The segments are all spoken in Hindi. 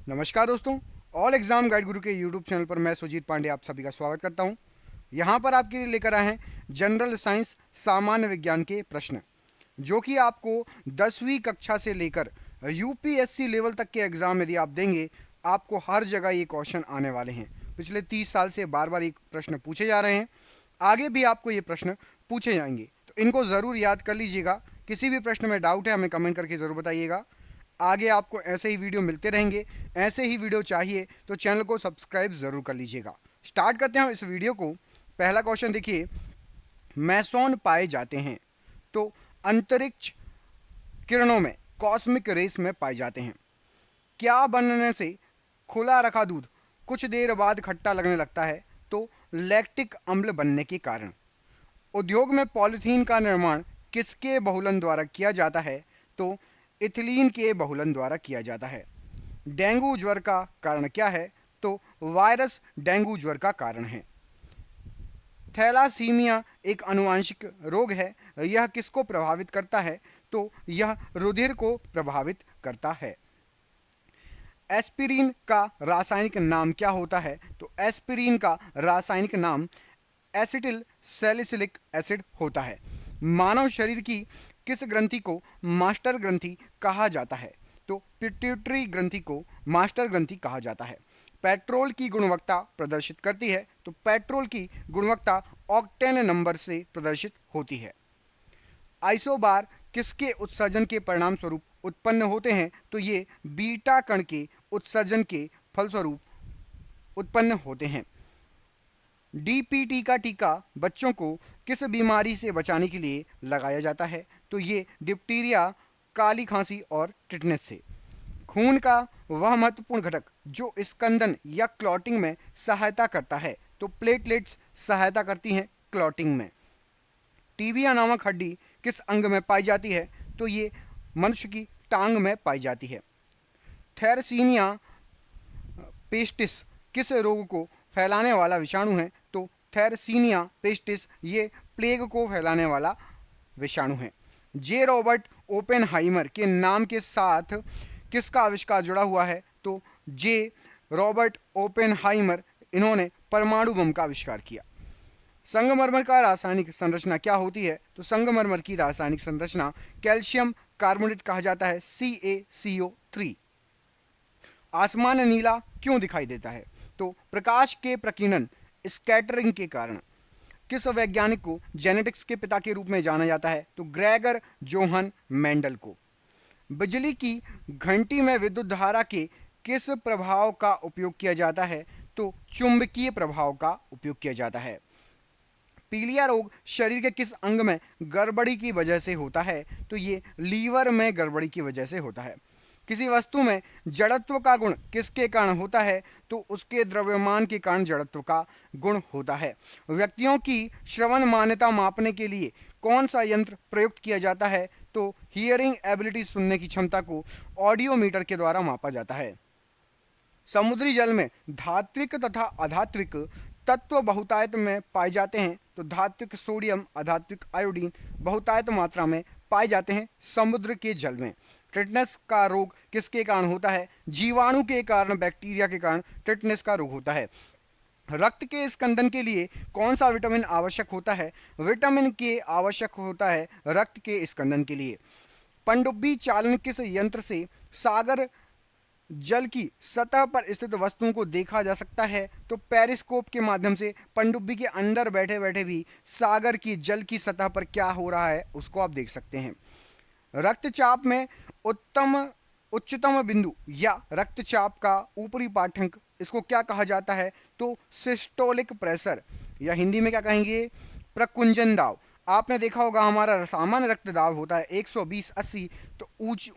नमस्कार दोस्तों। ऑल एग्जाम गाइड गुरु के यूट्यूब चैनल पर मैं सुजीत पांडे आप सभी का स्वागत करता हूं। यहां पर आपके लिए लेकर आए हैं जनरल साइंस सामान्य विज्ञान के प्रश्न, जो कि आपको 10वीं कक्षा से लेकर यूपीएससी लेवल तक के एग्जाम यदि आप देंगे, आपको हर जगह ये क्वेश्चन आने वाले हैं। पिछले 30 साल से बार बार ये प्रश्न पूछे जा रहे हैं, आगे भी आपको ये प्रश्न पूछे जाएंगे, तो इनको ज़रूर याद कर लीजिएगा। किसी भी प्रश्न में डाउट है हमें कमेंट करके ज़रूर बताइएगा। आगे आपको ऐसे ही वीडियो मिलते रहेंगे। ऐसे ही वीडियो चाहिए तो चैनल को सब्सक्राइब ज़रूर कर लीजिएगा। स्टार्ट करते हैं इस वीडियो को। पहला क्वेश्चन देखिए, मैसोन पाए जाते हैं तो अंतरिक्ष किरणों में, कॉस्मिक रेस में पाए जाते हैं। क्या बनने से खुला रखा दूध कुछ देर बाद खट्टा लगने लगता है? तो लैक्टिक अम्ल बनने के कारण। उद्योग में पॉलीथीन का निर्माण किसके बहुलन द्वारा किया जाता है? तो इथिलीन के बहुलन द्वारा किया जाता है। डेंगू ज्वर का कारण क्या है? तो वायरस डेंगू ज्वर का कारण है। थैलासीमिया एक आनुवंशिक रोग है। यह किसको प्रभावित करता है? तो यह रुधिर को प्रभावित करता है। एस्पिरिन का रासायनिक नाम क्या होता है? तो एस्पिरिन का रासायनिक नाम एसिटिल सैलिसिलिक एसिड होता है। मानव शरीर की किस ग्रंथि को मास्टर ग्रंथि कहा जाता है? तो पिट्यूटरी ग्रंथि को मास्टर ग्रंथि कहा जाता है। पेट्रोल की गुणवत्ता प्रदर्शित करती है, तो पेट्रोल की गुणवत्ता ऑक्टेन नंबर से प्रदर्शित होती है। आइसोबार किसके उत्सर्जन के परिणाम स्वरूप उत्पन्न होते हैं? तो ये बीटा कण के उत्सर्जन के फलस्वरूप उत्पन्न होते हैं। डीपीटी का टीका बच्चों को किस बीमारी से बचाने के लिए लगाया जाता है? तो ये डिप्टीरिया, काली खांसी और टिटनेस से। खून का वह महत्वपूर्ण घटक जो स्कंदन या क्लॉटिंग में सहायता करता है, तो प्लेटलेट्स सहायता करती हैं क्लॉटिंग में। टीबिया नामक हड्डी किस अंग में पाई जाती है? तो ये मनुष्य की टांग में पाई जाती है। थेरसीनिया पेस्टिस किस रोग को फैलाने वाला विषाणु है? तो थेरसीनिया पेस्टिस ये प्लेग को फैलाने वाला विषाणु है। जे रॉबर्ट ओपेनहाइमर के नाम के साथ किसका आविष्कार जुड़ा हुआ है? तो जे रॉबर्ट ओपेनहाइमर, इन्होंने परमाणु बम का आविष्कार किया। संगमरमर का रासायनिक संरचना क्या होती है? तो संगमरमर की रासायनिक संरचना कैल्शियम कार्बोनेट कहा जाता है, CaCO3। आसमान नीला क्यों दिखाई देता है? तो प्रकाश के प्रकीर्णन, स्कैटरिंग के कारण। किस वैज्ञानिक को जेनेटिक्स के पिता के रूप में जाना जाता है? तो ग्रेगर जोहन मेंडल को। बिजली की घंटी में विद्युत धारा के किस प्रभाव का उपयोग किया जाता है? तो चुंबकीय प्रभाव का उपयोग किया जाता है। पीलिया रोग शरीर के किस अंग में गड़बड़ी की वजह से होता है? तो ये लीवर में गड़बड़ी की वजह से होता है। किसी वस्तु में जड़त्व का गुण किसके कारण होता है? तो उसके द्रव्यमान के कारण जड़त्व का गुण होता है। व्यक्तियों की श्रवण मान्यता मापने के लिए कौन सा यंत्र प्रयुक्त किया जाता है? तो हियरिंग एबिलिटी, सुनने की क्षमता को ऑडियोमीटर के द्वारा मापा जाता है। समुद्री जल में धात्विक तथा अधात्विक तत्व बहुतायत में पाए जाते हैं, तो धात्विक सोडियम, अधात्विक आयोडीन बहुतायत मात्रा में पाए जाते हैं समुद्र के जल में। टिटनेस का रोग किसके कारण होता है? जीवाणु के कारण, बैक्टीरिया के कारण टिटनेस का रोग होता है। रक्त के स्कंदन के लिए कौन सा विटामिन आवश्यक होता है? विटामिन के आवश्यक होता है रक्त के स्कंदन के लिए। पनडुब्बी चालन किस यंत्र से सागर जल की सतह पर स्थित वस्तुओं को देखा जा सकता है? तो पेरिस्कोप के माध्यम से पनडुब्बी के अंदर बैठे बैठे भी सागर की जल की सतह पर क्या हो रहा है उसको आप देख सकते हैं। रक्तचाप में उत्तम उच्चतम बिंदु या रक्तचाप का ऊपरी पाठ्यांक, इसको क्या कहा जाता है? तो सिस्टोलिक प्रेशर, या हिंदी में क्या कहेंगे? प्रकुंजन दाब। आपने देखा होगा हमारा सामान्य रक्तदाब होता है 120/80, तो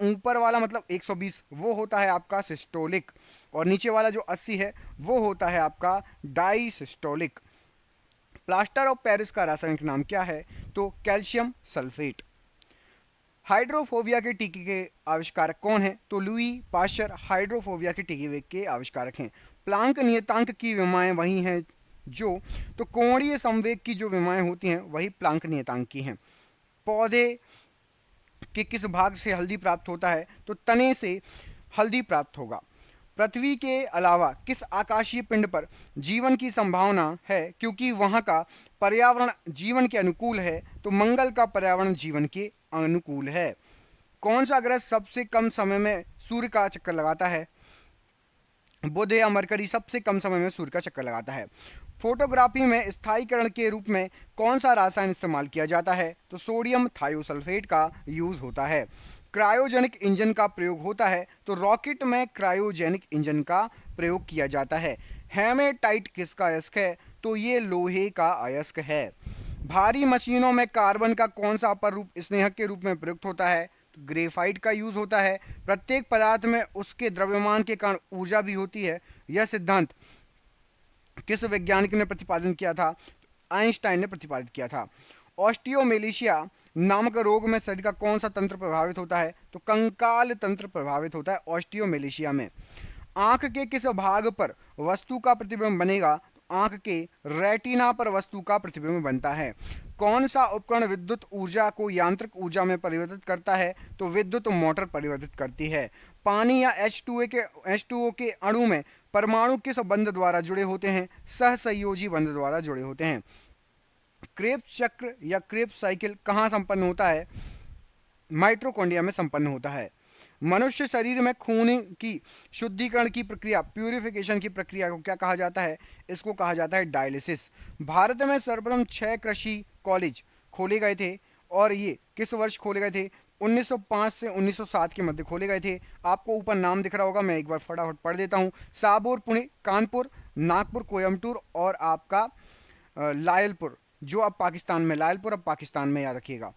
ऊपर वाला मतलब 120 वो होता है आपका सिस्टोलिक, और नीचे वाला जो 80 है वो होता है आपका डाइसिस्टोलिक। प्लास्टर ऑफ पेरिस का रासायनिक नाम क्या है? तो कैल्शियम सल्फेट। हाइड्रोफोबिया के टीके के आविष्कारक कौन है? तो लुई पाश्चर हाइड्रोफोबिया के टीके के आविष्कारक हैं। प्लांक नियतांक की विमाएं वही हैं जो, तो कोणीय संवेग की जो विमाएं होती हैं वही प्लांक नियतांक की हैं। पौधे के किस भाग से हल्दी प्राप्त होता है? तो तने से हल्दी प्राप्त होगा। पृथ्वी के अलावा किस आकाशीय पिंड पर जीवन की संभावना है क्योंकि वहां का पर्यावरण जीवन के अनुकूल है? तो मंगल का पर्यावरण जीवन के अनुकूल है। कौन सा ग्रह सबसे कम समय में सूर्य का चक्कर लगाता है? बुध या मरकरी सबसे कम समय में सूर्य का चक्कर लगाता है। फोटोग्राफी में स्थायीकरण के रूप में कौन सा रसायन इस्तेमाल किया जाता है? तो सोडियम थायोसल्फेट का यूज होता है। क्रायोजेनिक इंजन का प्रयोग होता है, तो रॉकेट में क्रायोजेनिक इंजन का प्रयोग किया जाता है। हेमेटाइट किसका अयस्क है? तो ये लोहे का अयस्क है। भारी मशीनों में कार्बन का कौन सा अपर रूप स्नेहक के रूप में प्रयुक्त होता है? तो ग्रेफाइट का यूज होता है। प्रत्येक पदार्थ में उसके द्रव्यमान के कारण ऊर्जा भी होती है। यह सिद्धांत किस वैज्ञानिक ने प्रतिपादन किया था? आइंस्टाइन ने प्रतिपादित किया था। ऑस्टियोमेलेशिया नामक रोग में शरीर का कौन सा तंत्र प्रभावित होता है? तो कंकाल तंत्र प्रभावित होता है ऑस्टियोमेलेशिया में। आंख के किस भाग पर वस्तु का प्रतिबिंब बनेगा? तो आंख के रेटिना पर वस्तु का प्रतिबिंब बनता है। कौन सा उपकरण विद्युत ऊर्जा को यांत्रिक ऊर्जा में परिवर्तित करता है? तो विद्युत मोटर परिवर्तित करती है। पानी या H2O के अणु में परमाणु किस बंध द्वारा जुड़े होते हैं? सहसंयोजी बंध द्वारा जुड़े होते हैं। क्रेब्स चक्र या क्रेब्स साइकिल कहाँ संपन्न होता है? माइटोकॉन्ड्रिया में संपन्न होता है। मनुष्य शरीर में खून की शुद्धिकरण की प्रक्रिया, प्यूरिफिकेशन की प्रक्रिया को क्या कहा जाता है? इसको कहा जाता है डायलिसिस। भारत में सर्वप्रथम 6 कृषि कॉलेज खोले गए थे और ये किस वर्ष खोले गए थे? 1905 से 1907 के मध्य खोले गए थे। आपको ऊपर नाम दिख रहा होगा, मैं एक बार फटाफट पढ़ देता हूँ। साबोर, पुणे, कानपुर, नागपुर, कोयम्बटूर और आपका लायलपुर, जो अब पाकिस्तान में, लायलपुर अब पाकिस्तान में, याद रखिएगा।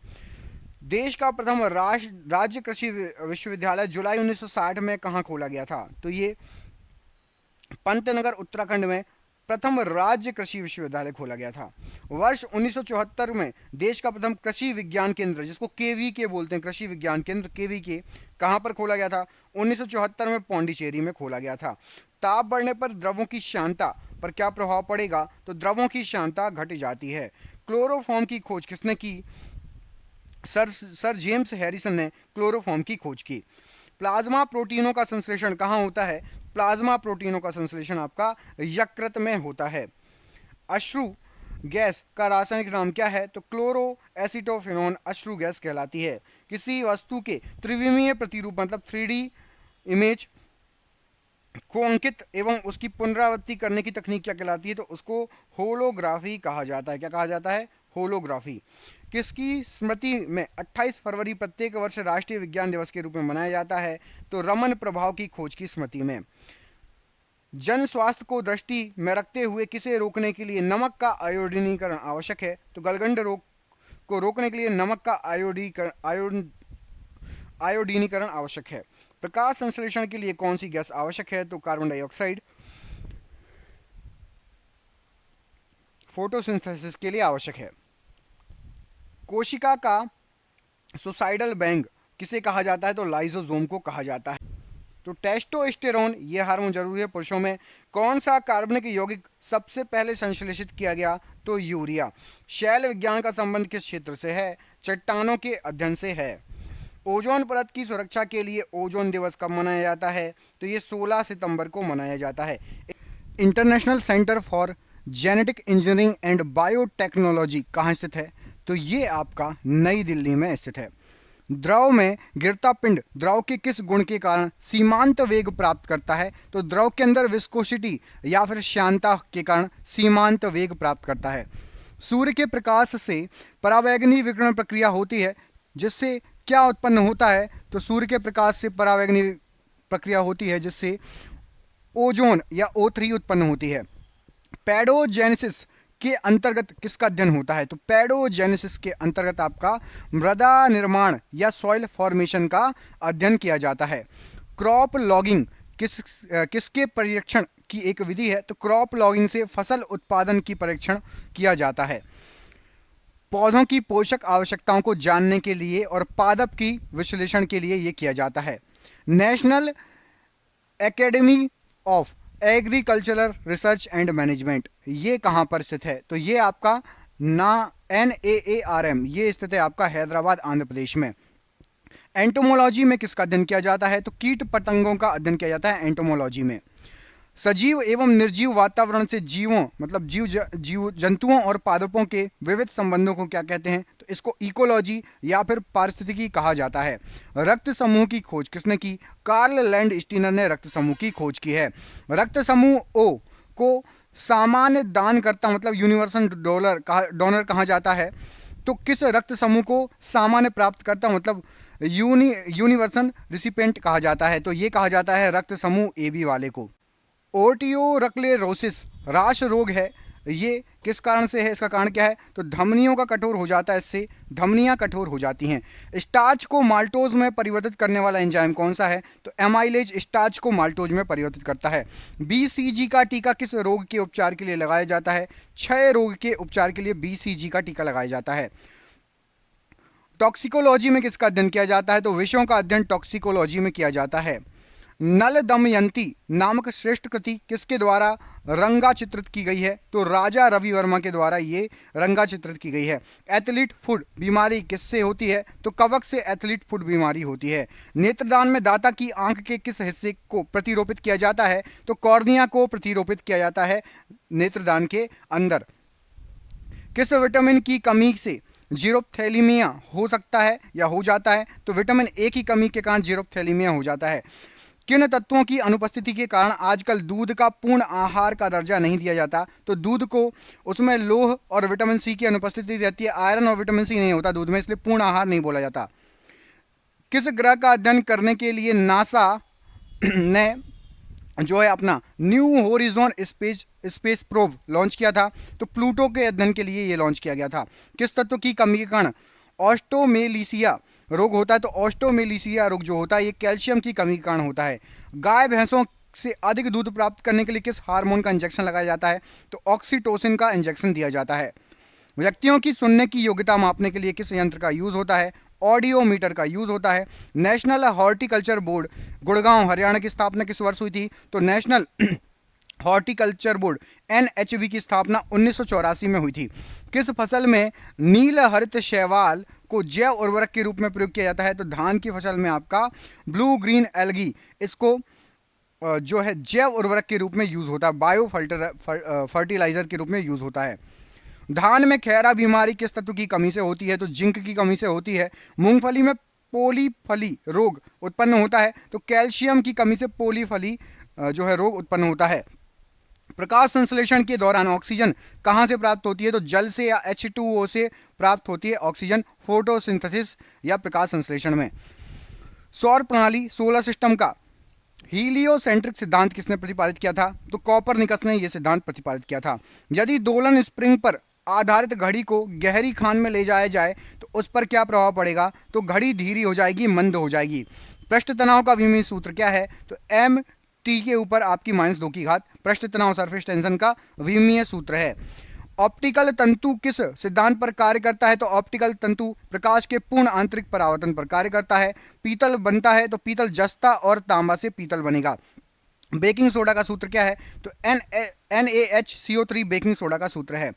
देश का प्रथम राज्य कृषि विश्वविद्यालय जुलाई 1960 में कहाँ खोला गया था? तो ये पंतनगर उत्तराखंड में प्रथम राज्य कृषि विश्वविद्यालय खोला गया था। वर्ष 1974 में देश का प्रथम कृषि विज्ञान केंद्र, जिसको केवीके बोलते हैं, कृषि विज्ञान केंद्र केवीके, कहाँ पर खोला गया था? 1974 में पौंडीचेरी में खोला गया था। ताप बढ़ने पर द्रवों की श्यानता पर क्या प्रभाव पड़ेगा? तो द्रवों की श्यानता घट जाती है। क्लोरोफॉर्म की खोज किसने की? सर जेम्स हैरिसन ने क्लोरोफॉर्म की खोज की। प्लाज्मा प्रोटीनों का संश्लेषण कहाँ होता है? प्लाज्मा प्रोटीनों का संश्लेषण आपका यकृत में होता है। अश्रु गैस का रासायनिक नाम क्या है? तो क्लोरो एसिटोफेनॉन अश्रु गैस कहलाती है। किसी वस्तु के त्रिविमीय प्रतिरूप मतलब 3D इमेज को अंकित एवं उसकी पुनरावृत्ति करने की तकनीक क्या कहलाती है? तो उसको होलोग्राफी कहा जाता है। क्या कहा जाता है? होलोग्राफी। किसकी स्मृति में 28 फरवरी प्रत्येक वर्ष राष्ट्रीय विज्ञान दिवस के रूप में मनाया जाता है? तो रमन प्रभाव की खोज की स्मृति में। जन स्वास्थ्य को दृष्टि में रखते हुए किसे रोकने के लिए नमक का आयोडीनीकरण आवश्यक है? तो गलगंड रोग को रोकने के लिए नमक का आयोडीनीकरण आवश्यक है। प्रकाश संश्लेषण के लिए कौन सी गैस आवश्यक है? तो कार्बन डाइऑक्साइड फोटोसिंथेसिस के लिए आवश्यक है। कोशिका का सुसाइडल बैंक किसे कहा जाता है? तो लाइसोसोम को कहा जाता है। तो टेस्टोस्टेरोन ये हार्मोन जरूरी है पुरुषों में। कौन सा कार्बनिक यौगिक सबसे पहले संश्लेषित किया गया? तो यूरिया। शैल विज्ञान का संबंध किस क्षेत्र से है? चट्टानों के अध्ययन से है। ओजोन परत की सुरक्षा के लिए ओजोन दिवस कब मनाया जाता है? तो ये 16 सितंबर को मनाया जाता है। International centre for genetic engineering and biotechnology कहाँ स्थित है? तो ये आपका नई दिल्ली में स्थित है। द्रव में गिरता पिंड द्रव के किस गुण के कारण सीमांत वेग प्राप्त करता है? तो द्रव के अंदर विस्कोसिटी या फिर श्यानता के कारण सीमांत वेग प्राप्त करता है। सूर्य के प्रकाश से परावैगनी विकिरण प्रक्रिया होती है, जिससे क्या उत्पन्न होता है? तो सूर्य के प्रकाश से परावैगनी प्रक्रिया होती है, जिससे ओजोन या O3 उत्पन्न होती है। पैडोजेनेसिस के अंतर्गत किसका अध्ययन होता है? तो पैडोजेनेसिस के अंतर्गत आपका मृदा निर्माण या सॉइल फॉर्मेशन का अध्ययन किया जाता है। क्रॉप लॉगिंग किसके परीक्षण की एक विधि है? तो क्रॉप लॉगिंग से फसल उत्पादन की परीक्षण किया जाता है। पौधों की पोषक आवश्यकताओं को जानने के लिए और पादप की विश्लेषण के लिए यह किया जाता है। National academy of agricultural research and management ये कहाँ पर स्थित है? तो ये आपका NAARM ये स्थित है आपका हैदराबाद आंध्र प्रदेश में। एंटोमोलॉजी में किसका अध्ययन किया जाता है? तो कीट पतंगों का अध्ययन किया जाता है एंटोमोलॉजी में। सजीव एवं निर्जीव वातावरण से जीवों मतलब जीव जंतुओं और पादपों के विविध संबंधों को क्या कहते हैं? तो इसको इकोलॉजी या फिर पारिस्थितिकी कहा जाता है। रक्त समूह की खोज किसने की? कार्ल लैंडस्टीनर ने रक्त समूह की खोज की है। रक्त समूह ओ को सामान्य दानकर्ता मतलब यूनिवर्सल डोनर कहा जाता है। तो किस रक्त समूह को सामान्य प्राप्तकर्ता मतलब यूनिवर्सल रिसिपेंट कहा जाता है? तो ये कहा जाता है रक्त समूह ए बी वाले को। ओटियोरक्लेरोसिस राश रोग है, ये किस कारण से है? इसका कारण क्या है? तो धमनियों का कठोर हो जाता है, इससे धमनियां कठोर हो जाती हैं। स्टार्च को माल्टोज में परिवर्तित करने वाला एंजाइम कौन सा है? तो एमाइलेज स्टार्च को माल्टोज में परिवर्तित करता है। बीसीजी का टीका किस रोग के उपचार के लिए लगाया जाता है? क्षय रोग के उपचार के लिए बीसीजी का टीका लगाया जाता है। टॉक्सिकोलॉजी में किसका अध्ययन किया जाता है? तो विषयों का अध्ययन टॉक्सिकोलॉजी में किया जाता है। नल दमयंती नामक श्रेष्ठ कृति किसके द्वारा रंगा चित्रित की गई है? तो राजा रवि वर्मा के द्वारा ये रंगा चित्रित की गई है। एथलीट फुट बीमारी किससे होती है? तो कवक से एथलीट फुट बीमारी होती है। नेत्रदान में दाता की आंख के किस हिस्से को प्रतिरोपित किया जाता है? तो कॉर्निया को प्रतिरोपित किया जाता है नेत्रदान के अंदर। किस विटामिन की कमी से जीरोप्थैलीमिया हो सकता है या हो जाता है? तो विटामिन ए की कमी के कारण जीरोप्थैलीमिया हो जाता है। किन तत्वों की अनुपस्थिति के कारण आजकल दूध का पूर्ण आहार का दर्जा नहीं दिया जाता? तो दूध को उसमें लोह और विटामिन सी की अनुपस्थिति रहती है, आयरन और विटामिन सी नहीं होता दूध में, इसलिए पूर्ण आहार नहीं बोला जाता। किस ग्रह का अध्ययन करने के लिए नासा ने जो है अपना new horizon space probe launch किया था? तो प्लूटो के अध्ययन के लिए ये लॉन्च किया गया था। किस तत्व की कमी के कारण ऑस्टोमेलिसिया रोग होता है? तो ऑस्टोमेलिसिया रोग जो होता है ये कैल्शियम की कमी के कारण होता है। गाय भैंसों से अधिक दूध प्राप्त करने के लिए किस हार्मोन का इंजेक्शन लगाया जाता है? तो ऑक्सीटोसिन का इंजेक्शन दिया जाता है। व्यक्तियों की सुनने की योग्यता मापने के लिए किस यंत्र का यूज होता है? ऑडियोमीटर का यूज होता है। National horticulture board Gurgaon Haryana की स्थापना किस वर्ष हुई थी? तो नेशनल हॉर्टिकल्चर बोर्ड NHB की स्थापना 1984 में हुई थी। किस फसल में नील हरित शैवाल को जैव उर्वरक के रूप में प्रयोग किया जाता है? तो धान की फसल में आपका ब्लू ग्रीन एल्गी इसको जो है जैव उर्वरक के रूप में यूज होता है, बायो फर्टिलाइजर के रूप में यूज होता है। धान में खैरा बीमारी किस तत्व की कमी से होती है? तो जिंक की कमी से होती है। मूंगफली में पोलीफली रोग उत्पन्न होता है, तो कैल्शियम की कमी से पोलीफली जो है रोग उत्पन्न होता है। प्रकाश संश्लेषण के दौरान ऑक्सीजन कहाँ से प्राप्त होती है? तो जल से या H2O से प्राप्त होती है ऑक्सीजन फोटोसिंथेसिस या प्रकाश संश्लेषण में। सौर प्रणाली सोलर सिस्टम का हीलियोसेंट्रिक सिद्धांत किसने प्रतिपादित किया था? तो कॉपरनिकस ने यह सिद्धांत प्रतिपादित किया था। यदि दोलन स्प्रिंग पर आधारित घड़ी को गहरी खान में ले जाया जाए तो उस पर क्या प्रभाव पड़ेगा? तो घड़ी धीरी हो जाएगी, मंद हो जाएगी। पृष्ठ तनाव का विमीय सूत्र क्या है? तो M T के ऊपर आपकी -2 की घात पृष्ठ तनाव सरफेस टेंशन का विमीय सूत्र है। ऑप्टिकल तंतु किस सिद्धांत पर कार्य करता है? तो ऑप्टिकल तंतु प्रकाश के पूर्ण आंतरिक परावर्तन पर कार्य करता है। पीतल बनता है तो पीतल जस्ता और तांबा से पीतल बनेगा। बेकिंग सोडा का सूत्र क्या है? तो NaHCO3 बेकिंग सोडा का सूत्र है।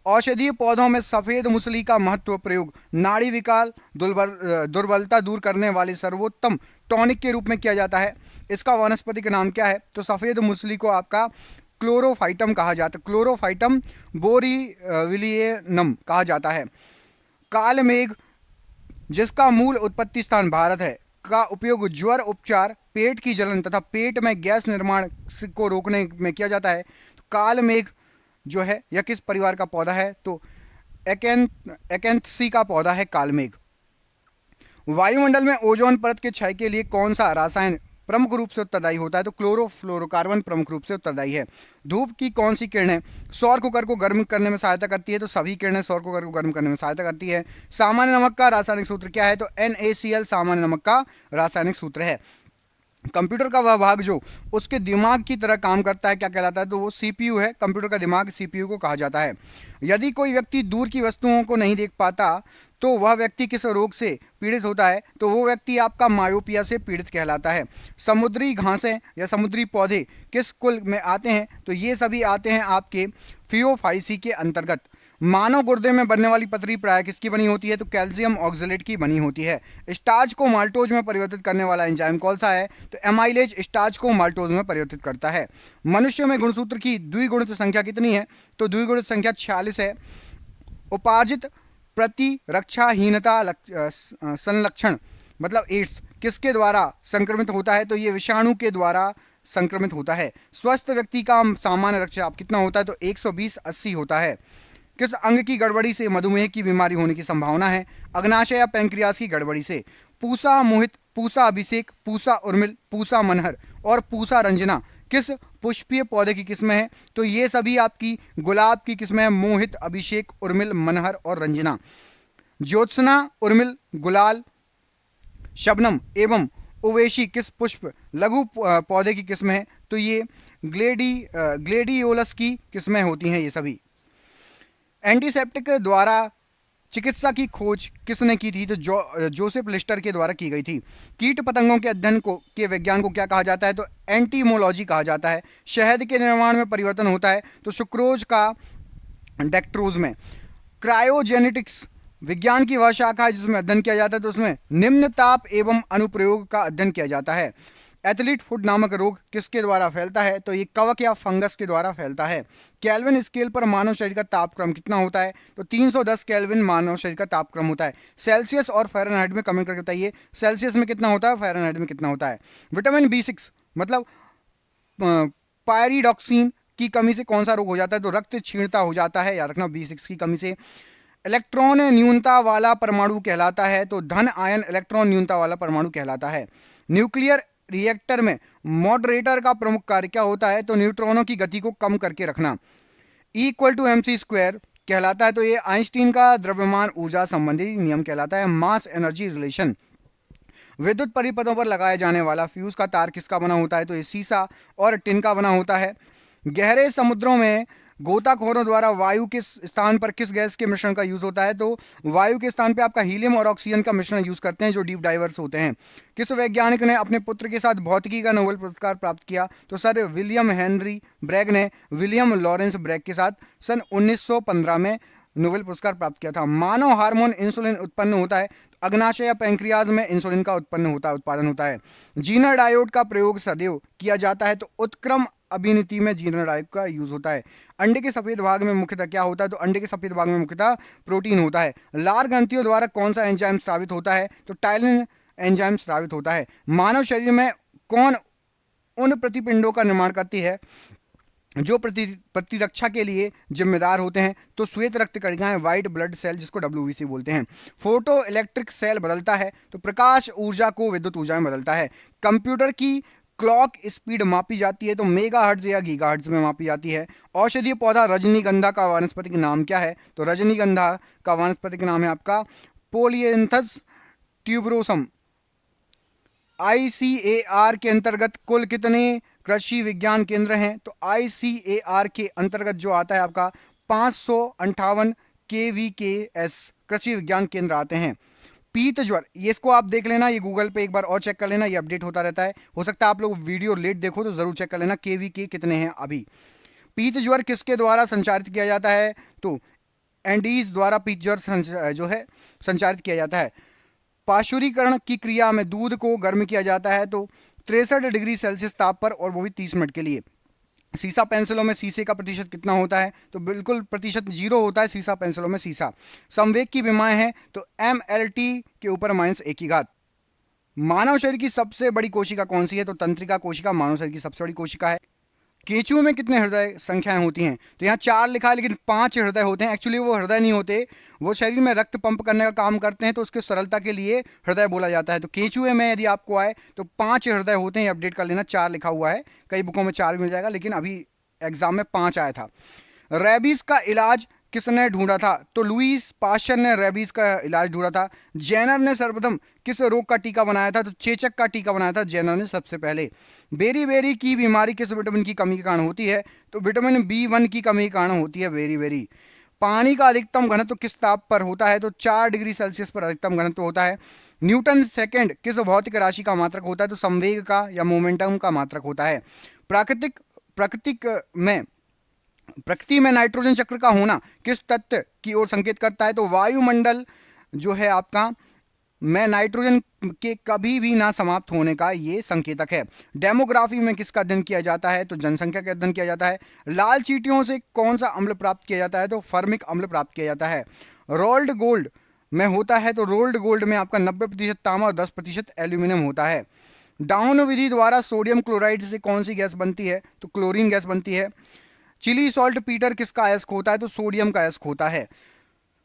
औषधीय पौधों में सफेद मूसली का महत्व प्रयोग नाड़ी विकार दुर्बलता दूर करने वाले सर्वोत्तम टॉनिक के रूप में किया जाता है। इसका वनस्पति नाम क्या है? तो सफेद मूसली को आपका क्लोरोफाइटम कहा जाता है, क्लोरोफाइटम बोरीविलियनम कहा जाता है। कालमेघ जिसका मूल उत्पत्ति स्थान भारत है का उपयोग ज्वर उपचार, पेट की जलन तथा पेट में गैस निर्माण को रोकने में किया जाता है। तो कालमेघ जो है यह किस परिवार का पौधा है? तो एकेंथसी का पौधा है कालमेघ। वायुमंडल में ओजोन परत के क्षय के लिए कौन सा रासायन प्रमुख रूप से उत्तरदायी होता है? तो क्लोरोफ्लोरोकार्बन प्रमुख रूप से उत्तरदायी है। धूप की कौन सी किरणें सौर कुकर को गर्म करने में सहायता करती है? तो सभी किरणें सौर कुकर को गर्म करने में सहायता करती है। सामान्य नमक का रासायनिक सूत्र क्या है? तो NaCl सामान्य नमक का रासायनिक सूत्र है। कंप्यूटर का वह भाग जो उसके दिमाग की तरह काम करता है क्या कहलाता है? तो वो CPU है। कंप्यूटर का दिमाग CPU को कहा जाता है। यदि कोई व्यक्ति दूर की वस्तुओं को नहीं देख पाता तो वह व्यक्ति किस रोग से पीड़ित होता है? तो वो व्यक्ति आपका मायोपिया से पीड़ित कहलाता है। समुद्री घासें या समुद्री पौधे किस कुल में आते हैं? तो ये सभी आते हैं आपके फियोफाइसी के अंतर्गत। मानव गुर्दे में बनने वाली पतरी प्राय किसकी बनी होती है? तो कैल्शियम ऑक्सलेट की बनी होती है। स्टार्च को माल्टोज में परिवर्तित करने वाला एंजाइम कौन सा है? तो एमाइलेज स्टार्च को माल्टोज में परिवर्तित करता है। मनुष्य में गुणसूत्र की द्विगुणित संख्या कितनी है? तो द्विगुणित संख्या 46 है। उपार्जित प्रतिरक्षाहीनता संलक्षण मतलब एड्स किसके द्वारा संक्रमित होता है? तो ये विषाणु के द्वारा संक्रमित होता है। स्वस्थ व्यक्ति का सामान्य रक्तचाप कितना होता है? तो 120/80 होता है। किस अंग की गड़बड़ी से मधुमेह की बीमारी होने की संभावना है? अग्नाशय या पैंक्रियास की गड़बड़ी से। पूसा मोहित, पूसा अभिषेक, पूसा उर्मिल, पूसा मनहर और पूसा रंजना किस पुष्पीय पौधे की किस्म है? तो ये सभी आपकी गुलाब की किस्म है। मोहित, अभिषेक, उर्मिल, मनहर और रंजना। ज्योत्सना, उर्मिल, गुलाल, शबनम एवं उवेशी किस पुष्प लघु पौधे की किस्म है? तो ये ग्लेडियोलस की किस्में होती हैं ये सभी। एंटीसेप्टिक द्वारा चिकित्सा की खोज किसने की थी? तो जोसेफ लिस्टर के द्वारा की गई थी। कीट पतंगों के अध्ययन को के विज्ञान को क्या कहा जाता है? तो एंटीमोलॉजी कहा जाता है। शहद के निर्माण में परिवर्तन होता है तो सुक्रोज का डेक्ट्रोज में। क्रायोजेनेटिक्स विज्ञान की वह शाखा है जिसमें अध्ययन किया जाता है तो उसमें निम्न ताप एवं अनुप्रयोग का अध्ययन किया जाता है। एथलीट फुट नामक रोग किसके द्वारा फैलता है? तो ये कवक या फंगस के द्वारा फैलता है। केल्विन स्केल पर मानव शरीर का तापक्रम कितना होता है? तो 310 केल्विन मानव शरीर का तापक्रम होता है। सेल्सियस और फ़ारेनहाइट में कमेंट करके बताइए, सेल्सियस में कितना होता है, फ़ारेनहाइट में कितना होता है। विटामिन B6 मतलब पायरिडॉक्सिन की कमी से कौन सा रोग हो जाता है? तो रक्त क्षीणता हो जाता है, याद रखना B6 की कमी से। इलेक्ट्रॉन न्यूनता वाला परमाणु कहलाता है तो धन आयन इलेक्ट्रॉन न्यूनता वाला परमाणु कहलाता है। न्यूक्लियर रिएक्टर में मॉडरेटर का प्रमुख कार्य क्या होता है? तो न्यूट्रॉनों की गति को कम करके रखना। E=mc² कहलाता है तो ये आइंस्टीन का द्रव्यमान ऊर्जा संबंधी नियम कहलाता है, मास एनर्जी रिलेशन। विद्युत परिपथों पर लगाए जाने वाला फ्यूज का तार किसका बना होता है? तो ये सीसा और टिन का बना होता है। गहरे समुद्रों में गोताखोरों द्वारा वायु के स्थान पर किस गैस के मिश्रण का यूज होता है? तो वायु के स्थान पे आपका हीलियम और ऑक्सीजन का मिश्रण यूज करते हैं जो डीप डाइवर्स होते हैं। किस वैज्ञानिक ने अपने पुत्र के साथ भौतिकी का नोबेल पुरस्कार प्राप्त किया? तो सर विलियम हेनरी ब्रैग ने विलियम लॉरेंस ब्रैग के साथ सन 1915 में नोबेल पुरस्कार प्राप्त किया था। मानव हार्मोन इंसुलिन उत्पन्न होता है तो अग्नाशय या पैंक्रियाज में इंसुलिन का उत्पादन होता है। जीनर डायोड का प्रयोग सदैव किया जाता है तो उत्क्रम अभिनीति में जीनर डायोड का यूज होता है। अंडे के सफेद भाग में मुख्यतः क्या होता है? तो अंडे के सफेद भाग में मुख्यतः प्रोटीन होता है। लार ग्रंथियों द्वारा कौन सा एंजाइम स्रावित होता है? तो टाइलिन एंजाइम स्रावित होता है। मानव शरीर में कौन उन प्रतिपिंडों का निर्माण करती है जो प्रतिरक्षा के लिए जिम्मेदार होते हैं? तो श्वेत रक्त कणिकाएं, व्हाइट ब्लड सेल जिसको WBC बोलते हैं। फोटो इलेक्ट्रिक सेल बदलता है तो प्रकाश ऊर्जा को विद्युत ऊर्जा में बदलता है। कंप्यूटर की क्लॉक स्पीड मापी जाती है तो मेगाहर्ट्ज या गीगाहर्ट्ज में मापी जाती है। औषधीय पौधा रजनीगंधा का वानस्पतिक नाम क्या है? तो रजनीगंधा का वानस्पतिक नाम है आपका पोलियंथस ट्यूबरोसम। ICAR के अंतर्गत कुल कितने कृषि विज्ञान केंद्र हैं? तो ICAR के अंतर्गत जो आता है आपका 558 KVKS कृषि विज्ञान केंद्र आते हैं। पीत ज्वर, ये इसको आप देख लेना, ये गूगल पे एक बार और चेक कर लेना, ये अपडेट होता रहता है। हो सकता है आप लोग वीडियो लेट देखो तो जरूर चेक कर लेना KVK कितने हैं अभी। पीत ज्वर किसके द्वारा संचारित किया जाता है? तो एंडीज द्वारा पीत ज्वर जो है संचारित किया जाता है। पाशुरीकरण की क्रिया में दूध को गर्म किया जाता है तो 63 डिग्री सेल्सियस ताप पर, और वो भी 30 मिनट के लिए। सीसा पेंसिलों में शीशे का प्रतिशत कितना होता है? तो बिल्कुल प्रतिशत 0 होता है सीसा पेंसिलों में सीसा। संवेग की विमाएं हैं तो MLT के ऊपर -1/घात। मानव शरीर की सबसे बड़ी कोशिका कौन सी है? तो तंत्रिका कोशिका मानव शरीर की सबसे बड़ी कोशिका है। केंचुए में कितने हृदय संख्याएं होती हैं? तो यहाँ 4 लिखा है लेकिन 5 हृदय होते हैं। एक्चुअली वो हृदय नहीं होते, वो शरीर में रक्त पंप करने का काम करते हैं तो उसके सरलता के लिए हृदय बोला जाता है। तो केंचुए में यदि आपको आए तो 5 हृदय होते हैं, अपडेट कर लेना। 4 लिखा हुआ है, कई बुकों में 4 भी मिल जाएगा लेकिन अभी एग्जाम में 5 आया था। रेबीज का इलाज किसने ढूंढा था? तो लुईस पाश्चर ने रेबीज का इलाज ढूंढा था। जेनर ने सर्वप्रथम किस रोग का टीका बनाया था? तो चेचक का टीका बनाया था जेनर ने सबसे पहले। बेरी बेरी की बीमारी किस विटामिन की कमी के कारण होती है? तो विटामिन B1 की कमी के कारण होती है बेरी बेरी। पानी का अधिकतम घनत्व किस ताप पर होता है? तो 4 डिग्री सेल्सियस पर अधिकतम घनत्व होता है। न्यूटन सेकंड किस भौतिक राशि का मात्रक होता है? तो संवेग का या मोमेंटम का मात्रक होता है। प्राकृतिक में प्रकृति में नाइट्रोजन चक्र का होना किस तथ्य की ओर संकेत करता है? तो वायुमंडल जो है आपका में नाइट्रोजन के कभी भी ना समाप्त होने का ये संकेतक है। डेमोग्राफी में किसका अध्ययन किया जाता है? तो जनसंख्या का अध्ययन किया जाता है। लाल चींटियों से कौन सा अम्ल प्राप्त किया जाता है? तो फर्मिक अम्ल प्राप्त किया जाता है। रोल्ड गोल्ड में होता है तो रोल्ड गोल्ड में आपका 90% तांबा और 10% एल्यूमिनियम होता है। डाउन विधि द्वारा सोडियम क्लोराइड से कौन सी गैस बनती है? तो क्लोरीन गैस बनती है। चिली सॉल्ट पीटर किसका अयस्क होता है? तो सोडियम का अयस्क होता है।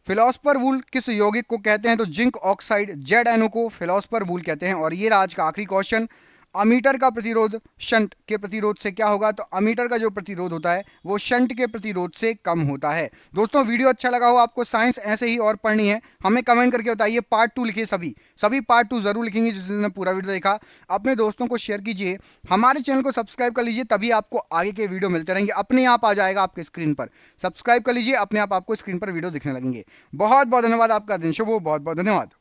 फिलोसफर वूल किस यौगिक को कहते हैं? तो जिंक ऑक्साइड ZnO को फिलोसफर वूल कहते हैं। और ये आज का आखिरी क्वेश्चन, अमीटर का प्रतिरोध शंट के प्रतिरोध से क्या होगा? तो अमीटर का जो प्रतिरोध होता है वो शंट के प्रतिरोध से कम होता है। दोस्तों वीडियो अच्छा लगा हो, आपको साइंस ऐसे ही और पढ़नी है, हमें कमेंट करके बताइए। पार्ट 2 लिखिए, सभी पार्ट 2 जरूर लिखेंगे जिसने पूरा वीडियो देखा। अपने दोस्तों को शेयर कीजिए, हमारे चैनल को सब्सक्राइब कर लीजिए, तभी आपको आगे के वीडियो मिलते रहेंगे। अपने आप आ जाएगा आपके स्क्रीन पर, सब्सक्राइब कर लीजिए, अपने आप आपको स्क्रीन पर वीडियो दिखने लगेंगे। बहुत बहुत धन्यवाद, आपका दिन शुभ हो, बहुत बहुत धन्यवाद।